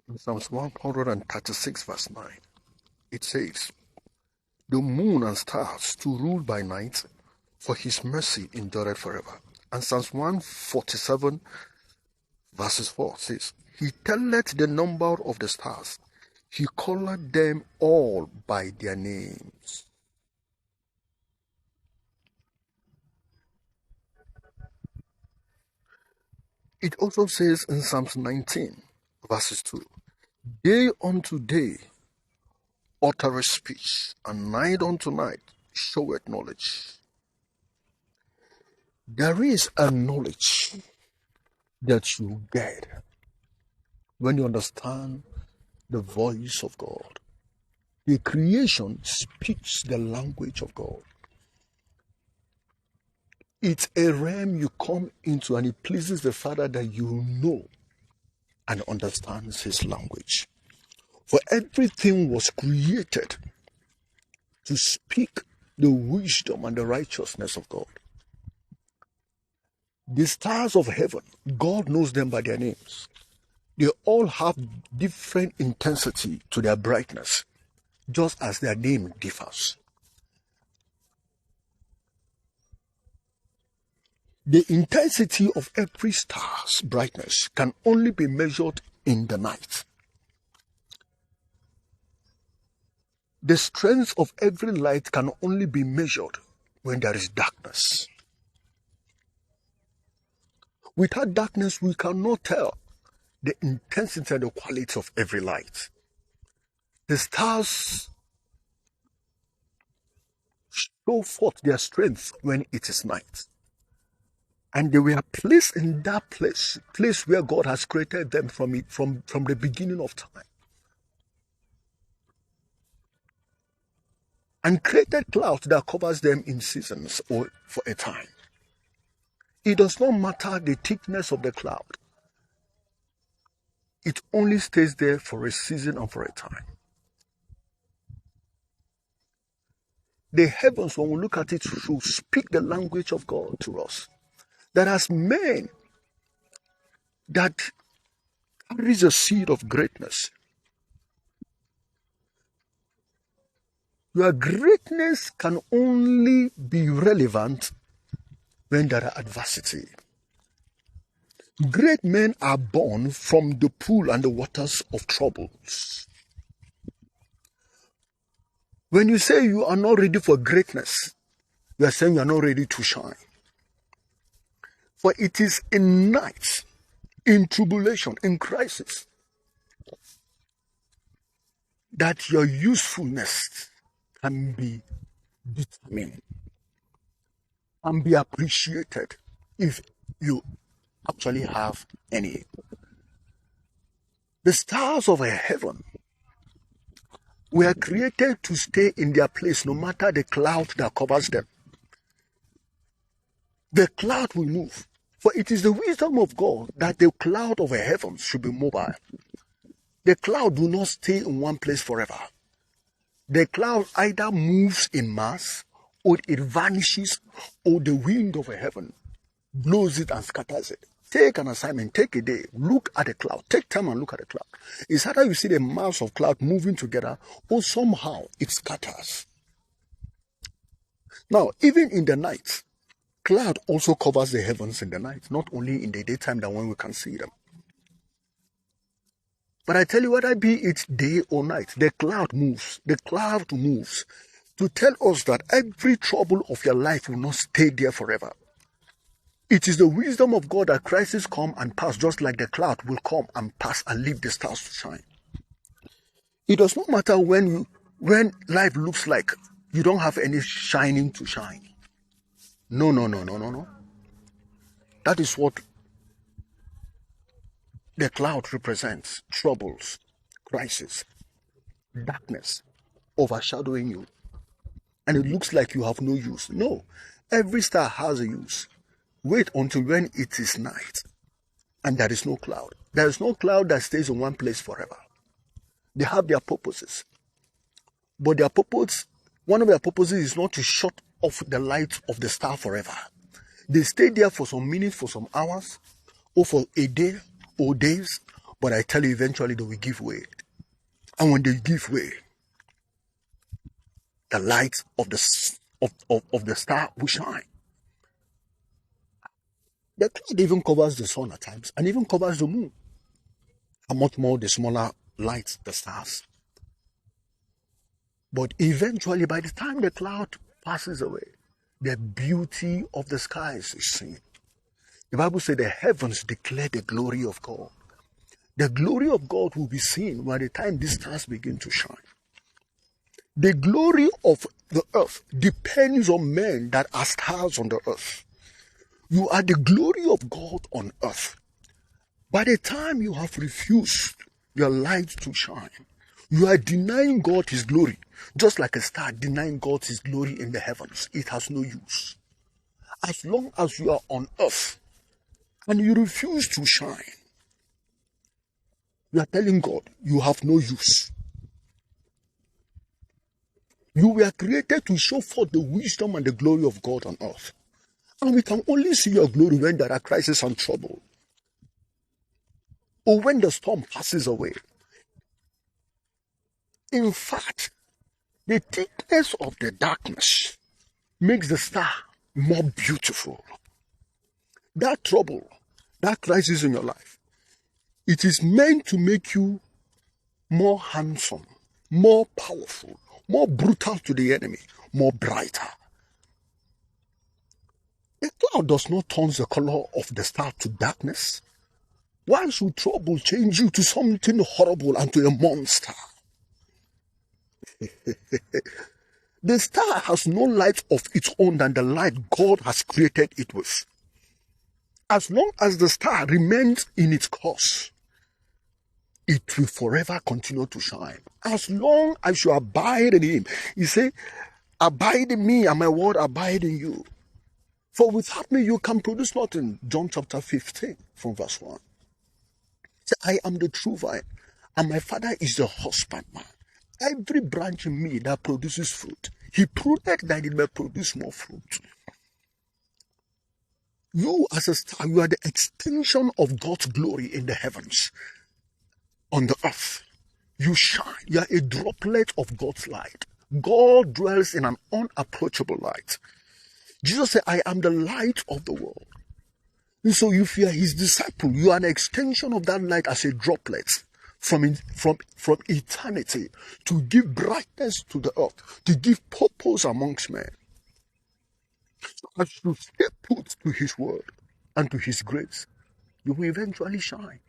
In Psalms 136 verse 9, it says, the moon and stars to rule by night, for his mercy endureth forever. And Psalms 147 verses 4 says, he telleth the number of the stars, he calleth them all by their names. It also says in Psalms 19 verses 2, day unto day uttereth speech, and night unto night showeth knowledge. There is a knowledge that you get when you understand the voice of God. The creation speaks the language of God. It's a realm you come into, and it pleases the Father that you know and understands his language. For everything was created to speak the wisdom and the righteousness of God. The stars of heaven, God knows them by their names. They all have different intensity to their brightness, just as their name differs. The intensity of every star's brightness can only be measured in the night. The strength of every light can only be measured when there is darkness. Without darkness, we cannot tell the intensity and the quality of every light. The stars show forth their strength when it is night. And they were placed in that place where God has created them from the beginning of time. And created clouds that covers them in seasons or for a time. It does not matter the thickness of the cloud. It only stays there for a season and for a time. The heavens, when we look at it, should speak the language of God to us. That as men that carries a seed of greatness, your greatness can only be relevant when there are adversity. Great men are born from the pool and the waters of troubles. When you say you are not ready for greatness, you are saying you are not ready to shine. For it is in night, in tribulation, in crisis, that your usefulness can be determined and be appreciated if you actually have any. The stars of heaven were created to stay in their place no matter the cloud that covers them. The cloud will move. For it is the wisdom of God that the cloud of the heavens should be mobile. The cloud do not stay in one place forever. The cloud either moves in mass, or it vanishes, or the wind of heaven blows it and scatters it. Take an assignment, take a day, look at the cloud, take time and look at the cloud. It's either you see the mass of cloud moving together, or somehow it scatters. Now, even in the night, cloud also covers the heavens in the night, not only in the daytime than when we can see them. But I tell you, whether be it day or night, the cloud moves. The cloud moves to tell us that every trouble of your life will not stay there forever. It is the wisdom of God that crises come and pass, just like the cloud will come and pass and leave the stars to shine. It does not matter when life looks like you don't have any shining to shine. No. That is what the cloud represents: troubles, crisis, darkness overshadowing you. And it looks like you have no use. No, every star has a use. Wait until when it is night and there is no cloud. There is no cloud that stays in one place forever. They have their purposes. But their purpose, one of their purposes is not to shut off the light of the star forever. They stay there for some minutes, for some hours, or for a day, or days, But I tell you, eventually they will give way. And when they give way, the light of the star will shine. The cloud even covers the sun at times and even covers the moon. How much more the smaller light, the stars. But eventually, by the time the cloud passes away, the beauty of the skies is seen. The Bible says the heavens declare the glory of God. The glory of God will be seen by the time these stars begin to shine. The glory of the earth depends on men that are stars on the earth. You are the glory of God on earth. By the time you have refused your light to shine, you are denying God his glory. Just like a star denying God his glory in the heavens. It has no use. As long as you are on earth and you refuse to shine, you are telling God you have no use. You were created to show forth the wisdom and the glory of God on earth. And we can only see your glory when there are crises and trouble, or when the storm passes away. In fact, the thickness of the darkness makes the star more beautiful. That trouble, that crisis in your life, it is meant to make you more handsome, more powerful, more brutal to the enemy, more brighter. The cloud does not turn the color of the star to darkness. Why should trouble change you to something horrible and to a monster? The star has no light of its own than the light God has created it with. As long as the star remains in its course, it will forever continue to shine. As long as you abide in him. He said, abide in me and my word abide in you. For without me you can produce nothing. John chapter 15 from verse 1. Say, I am the true vine and my Father is the husbandman. Every branch in me that produces fruit, he pruned that it may produce more fruit. You as a star, you are the extension of God's glory in the heavens. On the earth, you shine. You are a droplet of God's light. God dwells in an unapproachable light. Jesus said, I am the light of the world. And so if you are his disciple, you are an extension of that light as a droplet from eternity to give brightness to the earth, to give purpose amongst men. So as you stay put to his word and to his grace, you will eventually shine.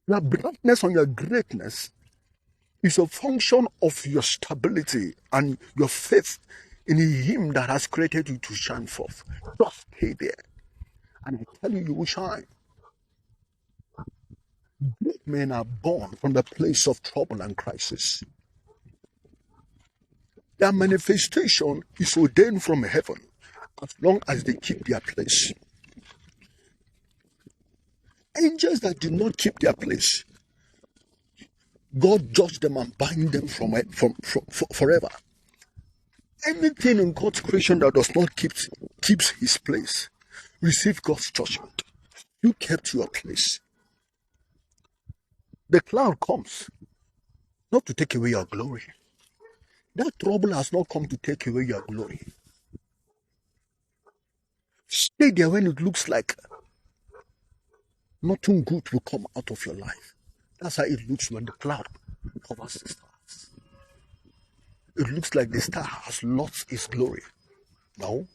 Your brightness and your greatness is a function of your stability and your faith in him that has created you to shine forth. Just stay there. And I tell you, you will shine. Great men are born from the place of trouble and crisis. Their manifestation is ordained from heaven as long as they keep their place. Angels that did not keep their place, God judged them and bind them forever. Anything in God's creation that does not keeps his place, receive God's judgment. You kept your place. The cloud comes not to take away your glory. That trouble has not come to take away your glory. Stay there when it looks like nothing good will come out of your life. That's how it looks when the cloud covers the stars. It looks like the star has lost its glory. No.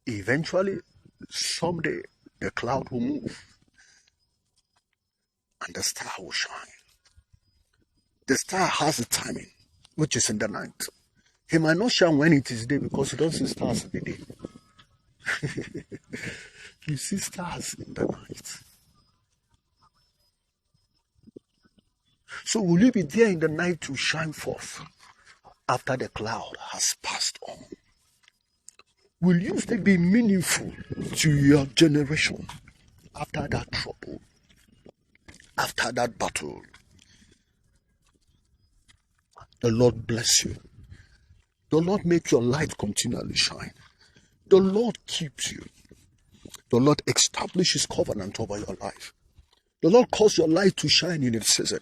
Eventually, someday, the cloud will move and the star will shine. The star has a timing, which is in the night. He might not shine when it is day because he doesn't see stars in the day. You see stars in the night. So will you be there in the night to shine forth after the cloud has passed on? Will you still be meaningful to your generation after that trouble, after that battle? The Lord bless you. The Lord make your light continually shine. The Lord keeps you. The Lord establish his covenant over your life. The Lord cause your light to shine in its season.